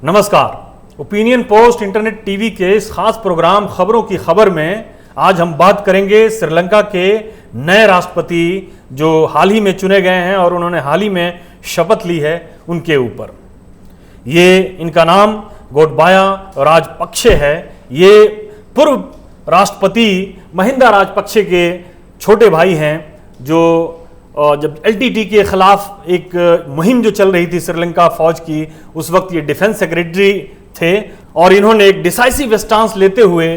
नमस्कार। Opinion post internet TV के इस खास प्रोग्राम खबरों की खबर में आज हम बात करेंगे श्रीलंका के नए राष्ट्रपति जो हाल ही में चुने गए हैं और उन्होंने हाल ही में शपथ ली है उनके ऊपर। ये इनका नाम गोटबाया राजपक्षे है। ये पूर्व राष्ट्रपति महिंदा राजपक्षे के छोटे भाई हैं जो जब एलटीटी के खिलाफ एक मुहिम जो चल रही थी श्रीलंका फौज की, उस वक्त ये डिफेंस सेक्रेटरी थे और इन्होंने एक डिसाइसिव स्टांस लेते हुए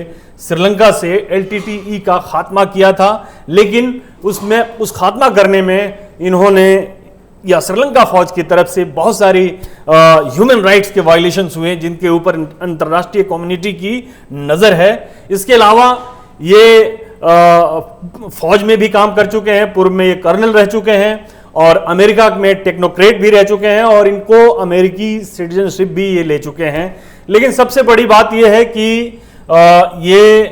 श्रीलंका से एलटीटीई का खात्मा किया था। लेकिन उस खात्मा करने में इन्होंने या श्रीलंका फौज की तरफ से बहुत सारी ह्यूमन राइट्स के वायलेशंस हुए जिनके ऊपर अंतर्राष्ट्रीय कम्युनिटी की नज़र है। इसके अलावा ये फौज में भी काम कर चुके हैं, पूर्व में ये कर्नल रह चुके हैं और अमेरिका में टेक्नोक्रेट भी रह चुके हैं और इनको अमेरिकी सिटीजनशिप भी ये ले चुके हैं। लेकिन सबसे बड़ी बात ये है कि ये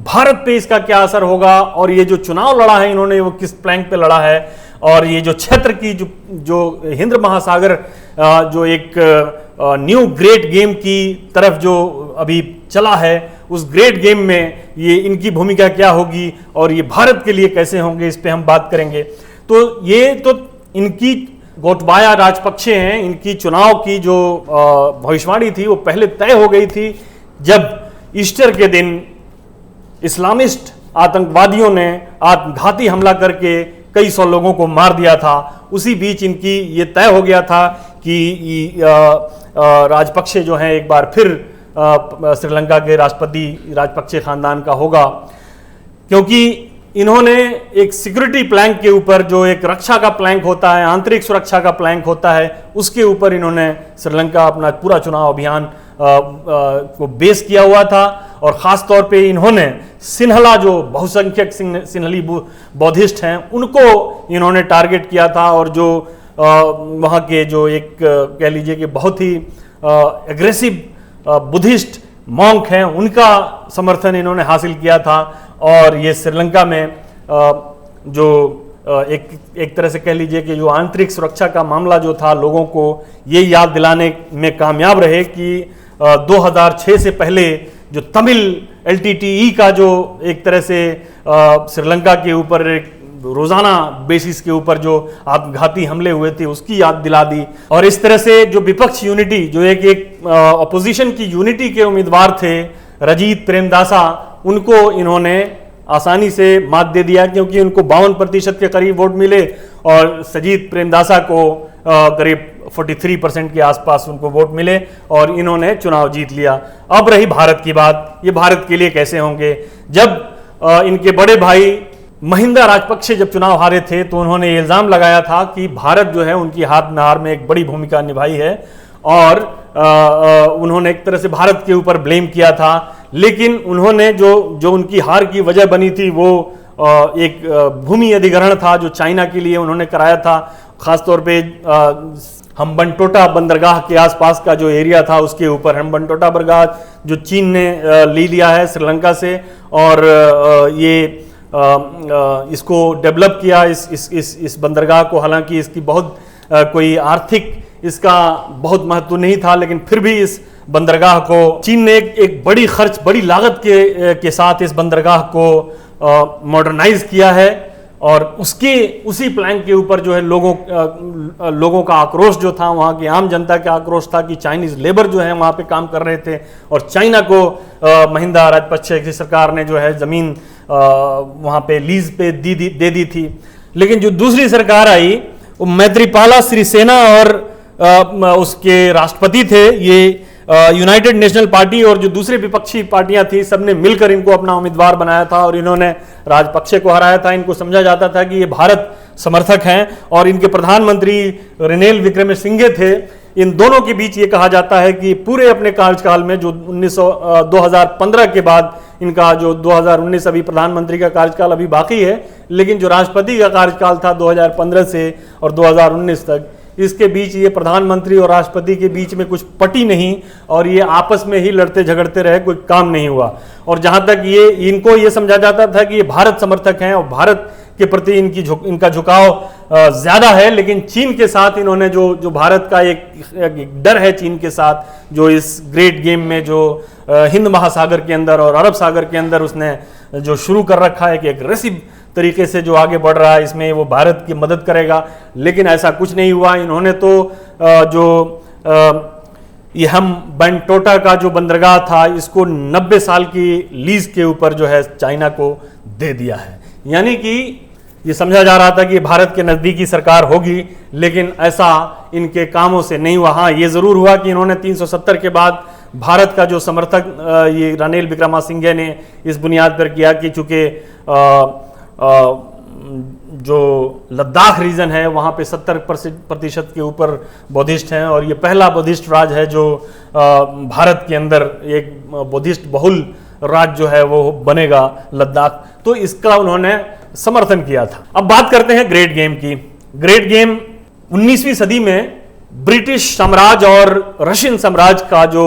भारत पे इसका क्या असर होगा और ये जो चुनाव लड़ा है इन्होंने वो किस प्लैंक पे लड़ा है और ये जो क्षेत्र की जो हिंद महासागर जो एक न्यू ग्रेट गेम की तरफ जो अभी चला है, उस ग्रेट गेम में ये इनकी भूमिका क्या होगी और ये भारत के लिए कैसे होंगे, इस पे हम बात करेंगे। तो ये तो इनकी गोटबाया राजपक्षे हैं, इनकी चुनाव की जो भविष्यवाणी थी वो पहले तय हो गई थी जब ईस्टर के दिन इस्लामिस्ट आतंकवादियों ने आत्मघाती हमला करके कई सौ लोगों को मार दिया था। उसी बीच इनकी ये तय हो गया था कि राजपक्षे जो हैं एक बार फिर श्रीलंका के राष्ट्रपति राजपक्षे खानदान का होगा, क्योंकि इन्होंने एक सिक्योरिटी प्लैंक के ऊपर जो एक रक्षा का प्लैंक होता है, आंतरिक सुरक्षा का प्लैंक होता है, उसके ऊपर इन्होंने श्रीलंका अपना पूरा चुनाव अभियान को बेस किया हुआ था। और ख़ास तौर पे इन्होंने सिन्हला जो बहुसंख्यक सिन्हली बौद्धिस्ट हैं उनको इन्होंने टारगेट किया था और जो वहाँ के जो एक कह लीजिए कि बहुत ही एग्रेसिव बुद्धिस्ट मॉन्क हैं उनका समर्थन इन्होंने हासिल किया था। और ये श्रीलंका में जो एक तरह से कह लीजिए कि जो आंतरिक सुरक्षा का मामला जो था, लोगों को ये याद दिलाने में कामयाब रहे कि 2006 से पहले जो तमिल एलटीटीई का जो एक तरह से श्रीलंका के ऊपर एक रोजाना बेसिस के ऊपर जो आत्मघाती हमले हुए थे उसकी याद दिला दी। और इस तरह से जो विपक्ष यूनिटी जो एक अपोजिशन की यूनिटी के उम्मीदवार थे रजीत प्रेमदासा, उनको इन्होंने आसानी से मात दे दिया क्योंकि उनको 52% के करीब वोट मिले और सजीत प्रेमदासा को करीब 43% के आसपास उनको वोट मिले और इन्होंने चुनाव जीत लिया। अब रही भारत की बात, ये भारत के लिए कैसे होंगे। जब इनके बड़े भाई महिंदा राजपक्षे जब चुनाव हारे थे तो उन्होंने ये इल्ज़ाम लगाया था कि भारत जो है उनकी हाथ में हार में एक बड़ी भूमिका निभाई है और उन्होंने एक तरह से भारत के ऊपर ब्लेम किया था। लेकिन उन्होंने जो उनकी हार की वजह बनी थी वो एक भूमि अधिग्रहण था जो चाइना के लिए उन्होंने कराया था। खासतौर पे हम्बनटोटा बंदरगाह के आसपास का जो एरिया था उसके ऊपर हम्बनटोटा बंदरगाह जो चीन ने ले लिया है श्रीलंका से और ये इसको डेवलप किया इस बंदरगाह को। हालांकि इसकी बहुत कोई आर्थिक इसका बहुत महत्व नहीं था, लेकिन फिर भी इस बंदरगाह को चीन ने एक बड़ी लागत के साथ इस बंदरगाह को मॉडर्नाइज किया है और उसी प्लैंक के ऊपर जो है लोगों का आक्रोश जो था, वहाँ की आम जनता का आक्रोश था कि चाइनीज लेबर जो है वहाँ पे काम कर रहे थे और चाइना को महिंदा राजपक्षे की सरकार ने जो है ज़मीन वहाँ पे लीज पे दे दी थी। लेकिन जो दूसरी सरकार आई वो मैत्रीपाला सिरिसेना और उसके राष्ट्रपति थे ये यूनाइटेड नेशनल पार्टी और जो दूसरी विपक्षी पार्टियां थी सबने मिलकर इनको अपना उम्मीदवार बनाया था और इन्होंने राजपक्षे को हराया था। इनको समझा जाता था कि ये भारत समर्थक हैं और इनके प्रधानमंत्री रेनिल विक्रमसिंघे थे। इन दोनों के बीच ये कहा जाता है कि पूरे अपने कार्यकाल में जो 2015 के बाद इनका जो 2019 अभी प्रधानमंत्री का कार्यकाल अभी बाकी है, लेकिन जो राष्ट्रपति का कार्यकाल था 2015 से और 2019 तक, इसके बीच ये प्रधानमंत्री और राष्ट्रपति के बीच में कुछ पटी नहीं और ये आपस में ही लड़ते झगड़ते रहे, कोई काम नहीं हुआ। और जहां तक इनको ये समझा जाता था कि ये भारत समर्थक हैं और भारत के प्रति इनका झुकाव ज्यादा है, लेकिन चीन के साथ इन्होंने जो भारत का एक डर है चीन के साथ, जो इस ग्रेट गेम में जो हिंद महासागर के अंदर और अरब सागर के अंदर उसने जो शुरू कर रखा है कि एग्रेसिव तरीके से जो आगे बढ़ रहा है, इसमें वो भारत की मदद करेगा, लेकिन ऐसा कुछ नहीं हुआ। इन्होंने तो ये हम बनटोटा का जो बंदरगाह था इसको 90 साल की लीज के ऊपर जो है चाइना को दे दिया है। यानी कि ये समझा जा रहा था कि भारत के नज़दीकी सरकार होगी, लेकिन ऐसा इनके कामों से नहीं हुआ। हाँ, ये ज़रूर हुआ कि इन्होंने 370 के बाद भारत का जो समर्थक ये रानिल विक्रमासिंघे ने इस बुनियाद पर किया कि चूँकि जो लद्दाख रीजन है वहाँ पे 70% के ऊपर बौद्धिस्ट हैं, और ये पहला बौद्धिस्ट राज है जो भारत के अंदर एक बौद्धिस्ट बहुल राज जो है वो बनेगा लद्दाख, तो इसका उन्होंने समर्थन किया था। अब बात करते हैं ग्रेट गेम की। ग्रेट गेम 19वीं सदी में ब्रिटिश साम्राज्य और रशियन साम्राज्य का जो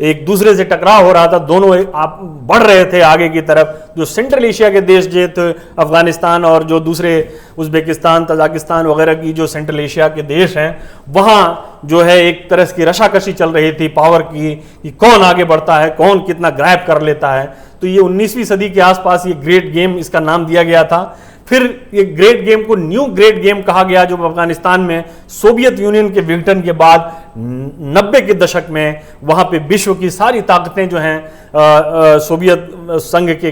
एक दूसरे से टकराव हो रहा था, दोनों आप बढ़ रहे थे आगे की तरफ। जो सेंट्रल एशिया के देश जो थे अफगानिस्तान और जो दूसरे उज्बेकिस्तान, तजाकिस्तान वगैरह की जो सेंट्रल एशिया के देश हैं, वहाँ जो है एक तरह की रशाकशी चल रही थी पावर की कि कौन आगे बढ़ता है, कौन कितना ग्रैब कर लेता है। तो ये 19वीं सदी के आसपास ये ग्रेट गेम इसका नाम दिया गया था। फिर ये ग्रेट गेम को न्यू ग्रेट गेम कहा गया, जो अफगानिस्तान में सोवियत यूनियन के विघटन के बाद 90 के दशक में वहाँ पे विश्व की सारी ताकतें जो हैं सोवियत संघ के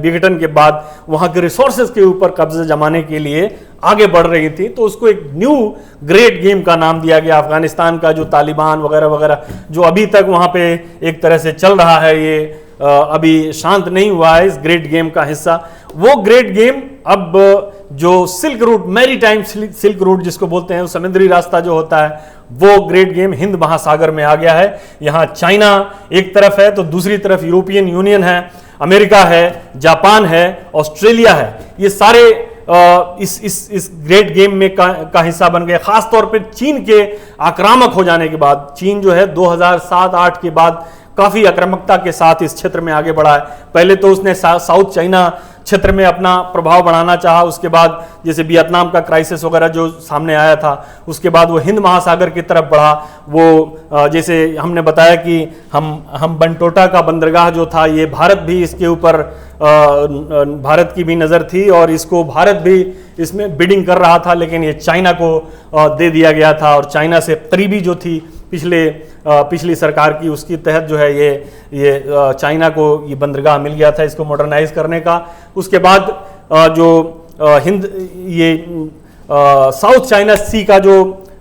विघटन के बाद वहाँ के रिसोर्सेज के ऊपर कब्जा जमाने के लिए आगे बढ़ रही थी, तो उसको एक न्यू ग्रेट गेम का नाम दिया गया। अफगानिस्तान का जो तालिबान वगैरह वगैरह जो अभी तक वहाँ पे एक तरह से चल रहा है, ये अभी शांत नहीं हुआ है इस ग्रेट गेम का हिस्सा। वो ग्रेट गेम अब जो silk route, maritime silk route जिसको बोलते हैं, समुद्री रास्ता जो होता है, वो ग्रेट गेम हिंद महासागर में आ गया है। यहाँ चाइना एक तरफ है तो दूसरी तरफ यूरोपियन यूनियन है, अमेरिका है, जापान है, ऑस्ट्रेलिया है। ये सारे इस ग्रेट गेम में का हिस्सा बन गए। खास तौर पे चीन के आक्रामक हो जाने के बाद, चीन जो है 2007-8 के बाद काफी आक्रामकता के साथ इस क्षेत्र में आगे बढ़ा है। पहले तो उसने साउथ चाइना क्षेत्र में अपना प्रभाव बढ़ाना चाहा, उसके बाद जैसे वियतनाम का क्राइसिस वगैरह जो सामने आया था, उसके बाद वो हिंद महासागर की तरफ बढ़ा। वो जैसे हमने बताया कि हम बनटोटा का बंदरगाह जो था, ये भारत भी इसके ऊपर भारत की भी नज़र थी और इसको भारत भी इसमें बिडिंग कर रहा था, लेकिन ये चाइना को दे दिया गया था। और चाइना से करीबी जो थी पिछली सरकार की, उसके तहत जो है ये चाइना को ये बंदरगाह मिल गया था इसको मॉडर्नाइज करने का। उसके बाद जो साउथ चाइना सी का जो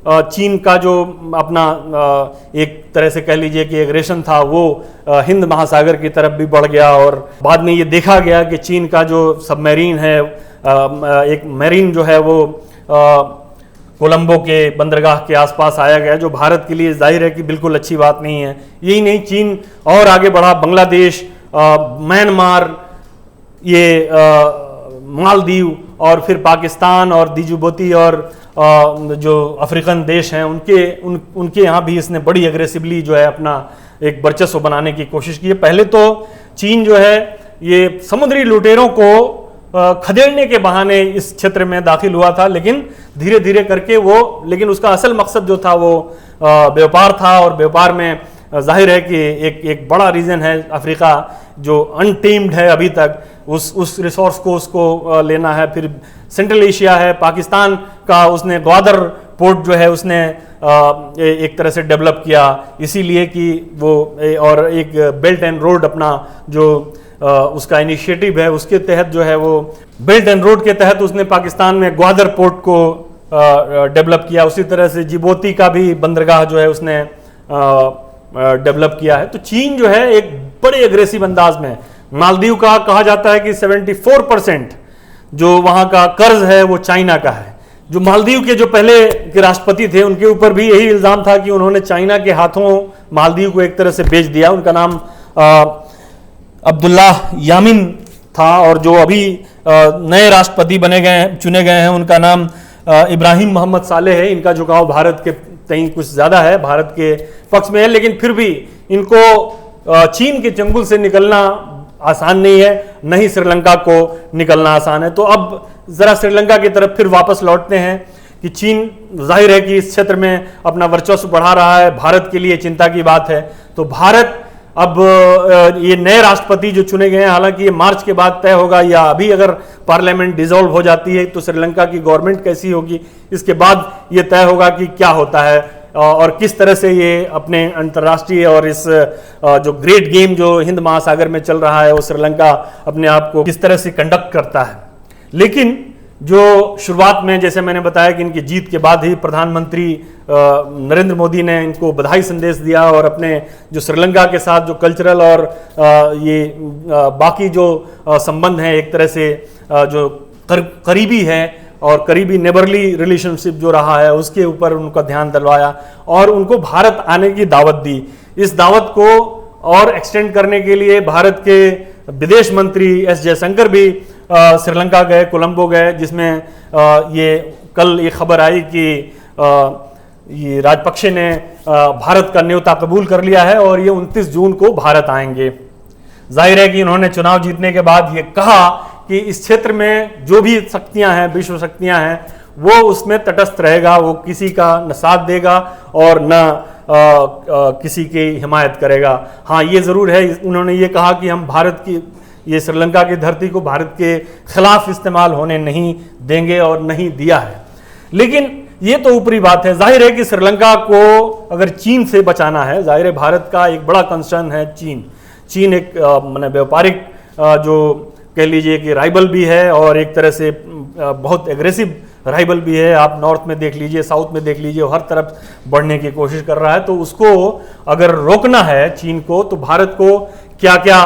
चीन का जो अपना एक तरह से कह लीजिए कि एग्रेशन था, वो हिंद महासागर की तरफ भी बढ़ गया। और बाद में ये देखा गया कि चीन का जो सबमरीन है, एक मरीन जो है वो कोलंबो के बंदरगाह के आसपास आया गया, जो भारत के लिए जाहिर है कि बिल्कुल अच्छी बात नहीं है। यही नहीं, चीन और आगे बढ़ा, बांग्लादेश, म्यांमार, ये मालदीव और फिर पाकिस्तान और जिबूती और जो अफ्रीकन देश हैं उनके यहाँ भी इसने बड़ी एग्रेसिवली जो है अपना एक वर्चस्व बनाने की कोशिश की है। पहले तो चीन जो है ये समुद्री लुटेरों को खदेड़ने के बहाने इस क्षेत्र में दाखिल हुआ था, लेकिन धीरे धीरे करके लेकिन उसका असल मकसद जो था वो व्यापार था। और व्यापार में जाहिर है कि एक बड़ा रीजन है अफ्रीका जो अनटेम्ड है अभी तक, उस रिसोर्स को उसको लेना है। फिर सेंट्रल एशिया है, पाकिस्तान का उसने ग्वादर पोर्ट जो है उसने एक तरह से डेवलप किया, इसीलिए कि वो और एक बेल्ट एंड रोड अपना जो उसका इनिशिएटिव है, उसके तहत जो है वो बेल्ट एंड रोड के तहत उसने पाकिस्तान में ग्वादर पोर्ट को डेवलप किया। उसी तरह से जिबूती का भी बंदरगाह जो है उसने डेवलप किया है। तो चीन जो है एक बड़े एग्रेसिव अंदाज में, मालदीव का कहा जाता है कि 74% जो वहाँ का कर्ज है वो चाइना का है। जो मालदीव के जो पहले के राष्ट्रपति थे उनके ऊपर भी यही इल्ज़ाम था कि उन्होंने चाइना के हाथों मालदीव को एक तरह से बेच दिया। उनका नाम अब्दुल्ला यामीन था, और जो अभी नए राष्ट्रपति चुने गए हैं उनका नाम इब्राहिम मोहम्मद सालेह है। इनका झुकाव भारत के तई कुछ ज़्यादा है, भारत के पक्ष में है, लेकिन फिर भी इनको चीन के चंगुल से निकलना आसान नहीं है, नहीं श्रीलंका को निकलना आसान है। तो अब जरा श्रीलंका की तरफ फिर वापस लौटते हैं कि चीन जाहिर है कि इस क्षेत्र में अपना वर्चस्व बढ़ा रहा है, भारत के लिए चिंता की बात है। तो भारत अब ये नए राष्ट्रपति जो चुने गए हैं, हालांकि ये मार्च के बाद तय होगा या अभी अगर पार्लियामेंट डिसॉल्व हो जाती है तो श्रीलंका की गवर्नमेंट कैसी होगी, इसके बाद ये तय होगा कि क्या होता है और किस तरह से ये अपने अंतर्राष्ट्रीय और इस जो ग्रेट गेम जो हिंद महासागर में चल रहा है वो श्रीलंका अपने आप को किस तरह से कंडक्ट करता है। लेकिन जो शुरुआत में जैसे मैंने बताया कि इनकी जीत के बाद ही प्रधानमंत्री नरेंद्र मोदी ने इनको बधाई संदेश दिया और अपने जो श्रीलंका के साथ जो कल्चरल और ये बाकी जो संबंध हैं एक तरह से जो करीबी है और करीबी नेबरली रिलेशनशिप जो रहा है उसके ऊपर उनका ध्यान दिलवाया और उनको भारत आने की दावत दी। इस दावत को और एक्सटेंड करने के लिए भारत के विदेश मंत्री एस जयशंकर भी श्रीलंका गए, कोलंबो गए, जिसमें ये कल ये खबर आई कि ये राजपक्षे ने भारत का न्योता कबूल कर लिया है और ये 29 जून को भारत आएंगे। जाहिर है कि इन्होंने चुनाव जीतने के बाद ये कहा कि इस क्षेत्र में जो भी शक्तियां हैं, विश्व शक्तियां हैं, वो उसमें तटस्थ रहेगा, वो किसी का न साथ देगा और न किसी की हिमायत करेगा। हाँ, ये जरूर है, उन्होंने ये कहा कि हम भारत की ये श्रीलंका की धरती को भारत के खिलाफ इस्तेमाल होने नहीं देंगे और नहीं दिया है। लेकिन ये तो ऊपरी बात है। जाहिर है कि श्रीलंका को अगर चीन से बचाना है, जाहिर है भारत का एक बड़ा कंसर्न है चीन एक माने व्यापारिक जो कह लीजिए कि राइवल भी है और एक तरह से बहुत एग्रेसिव राइवल भी है। आप नॉर्थ में देख लीजिए, साउथ में देख लीजिए, हर तरफ बढ़ने की कोशिश कर रहा है। तो उसको अगर रोकना है चीन को, तो भारत को क्या क्या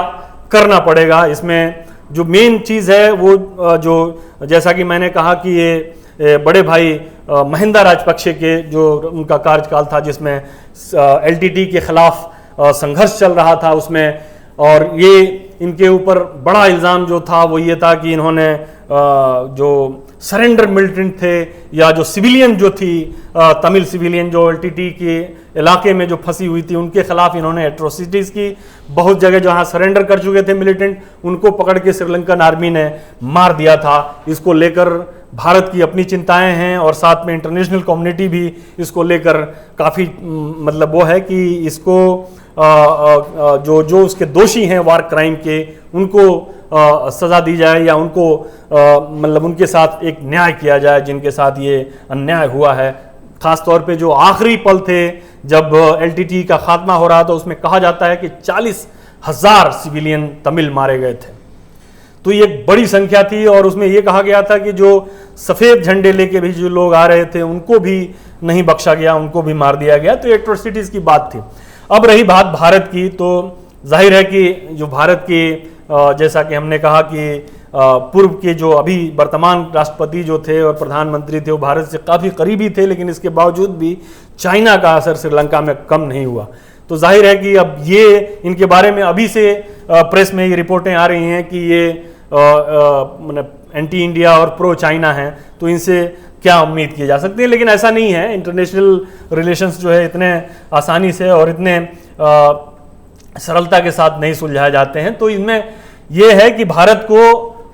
करना पड़ेगा। इसमें जो मेन चीज़ है वो जो जैसा कि मैंने कहा कि ये बड़े भाई महिंदा राजपक्षे के जो उनका कार्यकाल था जिसमें एलटीटी के खिलाफ संघर्ष चल रहा था उसमें, और ये इनके ऊपर बड़ा इल्ज़ाम जो था वो ये था कि इन्होंने जो सरेंडर मिलिटेंट थे या जो सिविलियन जो थी तमिल सिविलियन जो एलटीटी के इलाके में जो फंसी हुई थी उनके खिलाफ इन्होंने एट्रोसिटीज़ की। बहुत जगह जहां सरेंडर कर चुके थे मिलिटेंट उनको पकड़ के श्रीलंकन आर्मी ने मार दिया था। इसको लेकर भारत की अपनी चिंताएं हैं और साथ में इंटरनेशनल कम्युनिटी भी इसको लेकर काफ़ी मतलब वो है कि इसको जो उसके दोषी हैं वार क्राइम के उनको सज़ा दी जाए या उनको मतलब उनके साथ एक न्याय किया जाए जिनके साथ ये अन्याय हुआ है। खास तौर पे जो आखिरी पल थे जब एलटीटी का खात्मा हो रहा था उसमें कहा जाता है कि 40,000 सिविलियन तमिल मारे गए थे। तो ये एक बड़ी संख्या थी और उसमें यह कहा गया था कि जो सफ़ेद झंडे लेके भी जो लोग आ रहे थे उनको भी नहीं बख्शा गया, उनको भी मार दिया गया। तो एट्रोसिटीज़ की बात थी। अब रही बात भारत की, तो जाहिर है कि जो भारत की जैसा कि हमने कहा कि पूर्व के जो अभी वर्तमान राष्ट्रपति जो थे और प्रधानमंत्री थे वो भारत से काफ़ी करीबी थे, लेकिन इसके बावजूद भी चाइना का असर श्रीलंका में कम नहीं हुआ। तो जाहिर है कि अब ये इनके बारे में अभी से प्रेस में ये रिपोर्टें आ रही हैं कि ये मतलब एंटी इंडिया और प्रो चाइना हैं, तो इनसे क्या उम्मीद की जा सकती है। लेकिन ऐसा नहीं है, इंटरनेशनल रिलेशंस जो है इतने आसानी से और इतने सरलता के साथ नहीं सुलझाए जाते हैं। तो इनमें यह है कि भारत को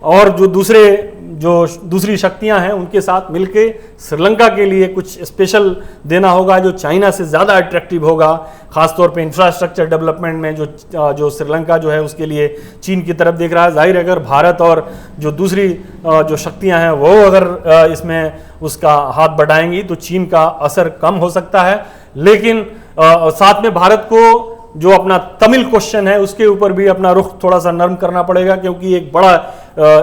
और जो दूसरी शक्तियां हैं उनके साथ मिलके श्रीलंका के लिए कुछ स्पेशल देना होगा जो चाइना से ज़्यादा अट्रैक्टिव होगा, खासतौर पे इंफ्रास्ट्रक्चर डेवलपमेंट में जो श्रीलंका जो है उसके लिए चीन की तरफ देख रहा है। जाहिर है अगर भारत और जो दूसरी जो शक्तियां हैं वो अगर इसमें उसका हाथ बढ़ाएंगी तो चीन का असर कम हो सकता है। लेकिन साथ में भारत को जो अपना तमिल क्वेश्चन है उसके ऊपर भी अपना रुख थोड़ा सा नरम करना पड़ेगा, क्योंकि एक बड़ा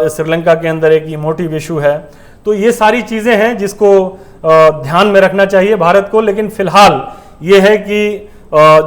श्रीलंका के अंदर एक इमोटिव इशू है। तो ये सारी चीज़ें हैं जिसको ध्यान में रखना चाहिए भारत को। लेकिन फिलहाल ये है कि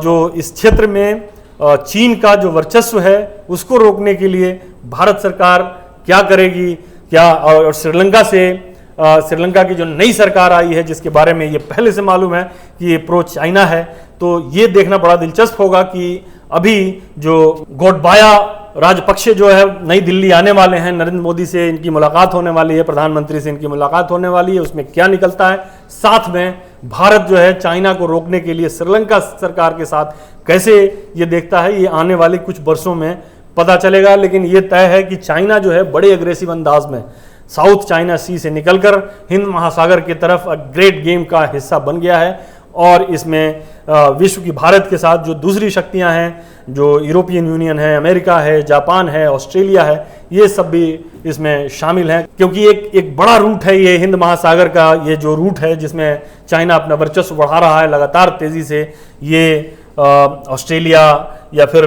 जो इस क्षेत्र में चीन का जो वर्चस्व है उसको रोकने के लिए भारत सरकार क्या करेगी, क्या और श्रीलंका की जो नई सरकार आई है जिसके बारे में ये पहले से मालूम है कि ये प्रो चाइना है, तो ये देखना बड़ा दिलचस्प होगा कि अभी जो गोटबाया राजपक्षे जो है नई दिल्ली आने वाले हैं, नरेंद्र मोदी से इनकी मुलाकात होने वाली है, प्रधानमंत्री से इनकी मुलाकात होने वाली है, उसमें क्या निकलता है। साथ में भारत जो है चाइना को रोकने के लिए श्रीलंका सरकार के साथ कैसे ये देखता है, ये आने वाले कुछ वर्षों में पता चलेगा। लेकिन ये तय है कि चाइना जो है बड़े एग्रेसिव अंदाज में साउथ चाइना सी से निकलकर हिंद महासागर की तरफ ग्रेट गेम का हिस्सा बन गया है। और इसमें विश्व की भारत के साथ जो दूसरी शक्तियां हैं, जो यूरोपियन यूनियन है, अमेरिका है, जापान है, ऑस्ट्रेलिया है, ये सब भी इसमें शामिल हैं। क्योंकि एक बड़ा रूट है ये हिंद महासागर का, ये जो रूट है जिसमें चाइना अपना वर्चस्व बढ़ा रहा है लगातार तेजी से। ये ऑस्ट्रेलिया या फिर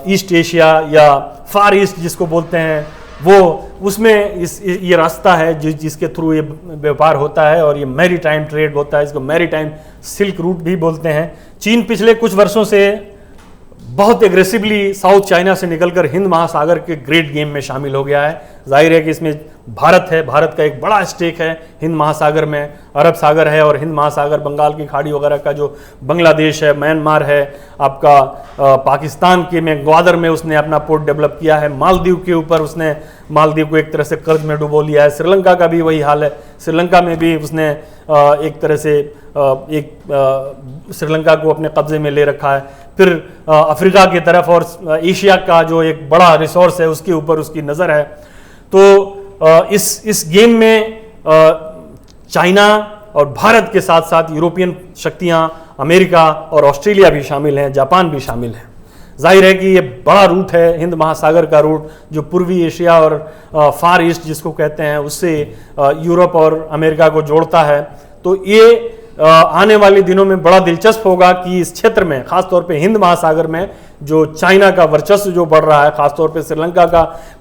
ईस्ट एशिया या फार ईस्ट जिसको बोलते हैं, वो उसमें ये रास्ता है जिसके थ्रू ये व्यापार होता है और ये मैरीटाइम ट्रेड होता है। इसको मैरीटाइम सिल्क रूट भी बोलते हैं। चीन पिछले कुछ वर्षों से बहुत एग्रेसिवली साउथ चाइना से निकलकर हिंद महासागर के ग्रेट गेम में शामिल हो गया है। जाहिर है कि इसमें भारत है, भारत का एक बड़ा स्टेक है हिंद महासागर में। अरब सागर है और हिंद महासागर, बंगाल की खाड़ी वगैरह का जो बांग्लादेश है, म्यांमार है, आपका पाकिस्तान के में ग्वादर में उसने अपना पोर्ट डेवलप किया है। मालदीव के ऊपर उसने मालदीव को एक तरह से कर्ज में डुबो लिया है। श्रीलंका का भी वही हाल है। श्रीलंका में भी उसने एक तरह से श्रीलंका को अपने कब्जे में ले रखा है। फिर अफ्रीका की तरफ और एशिया का जो एक बड़ा रिसोर्स है उसके ऊपर उसकी नज़र है। तो इस गेम में चाइना और भारत के साथ साथ यूरोपियन शक्तियां, अमेरिका और ऑस्ट्रेलिया भी शामिल हैं, जापान भी शामिल है। जाहिर है कि ये बड़ा रूट है हिंद महासागर का रूट, जो पूर्वी एशिया और फार ईस्ट जिसको कहते हैं उससे यूरोप और अमेरिका को जोड़ता है। तो ये आने वाले दिनों में बड़ा दिलचस्प होगा कि इस क्षेत्र में, खासतौर पे हिंद महासागर में, जो चाइना का वर्चस्व जो बढ़ रहा है, खासतौर पे श्रीलंका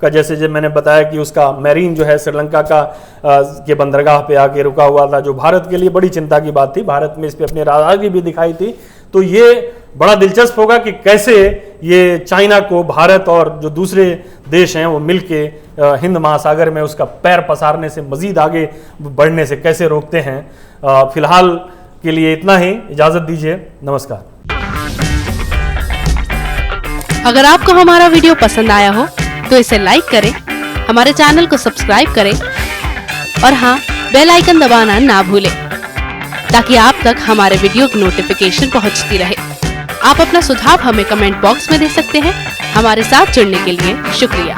का जैसे जब मैंने बताया कि उसका मैरीन जो है श्रीलंका का के बंदरगाह पे आके रुका हुआ था, जो भारत के लिए बड़ी चिंता की बात थी। भारत में इस पर अपनी नाराजगी भी दिखाई थी। तो ये बड़ा दिलचस्प होगा कि कैसे ये चाइना को भारत और जो दूसरे देश हैं वो मिलके हिंद महासागर में उसका पैर पसारने से, मजीद आगे बढ़ने से कैसे रोकते हैं। फिलहाल के लिए इतना ही, इजाजत दीजिए, नमस्कार। अगर आपको हमारा वीडियो पसंद आया हो तो इसे लाइक करें, हमारे चैनल को सब्सक्राइब करें और हाँ, बेल आइकन दबाना ना भूलें ताकि आप तक हमारे वीडियो की नोटिफिकेशन पहुंचती रहे। आप अपना सुझाव हमें कमेंट बॉक्स में दे सकते हैं। हमारे साथ जुड़ने के लिए शुक्रिया।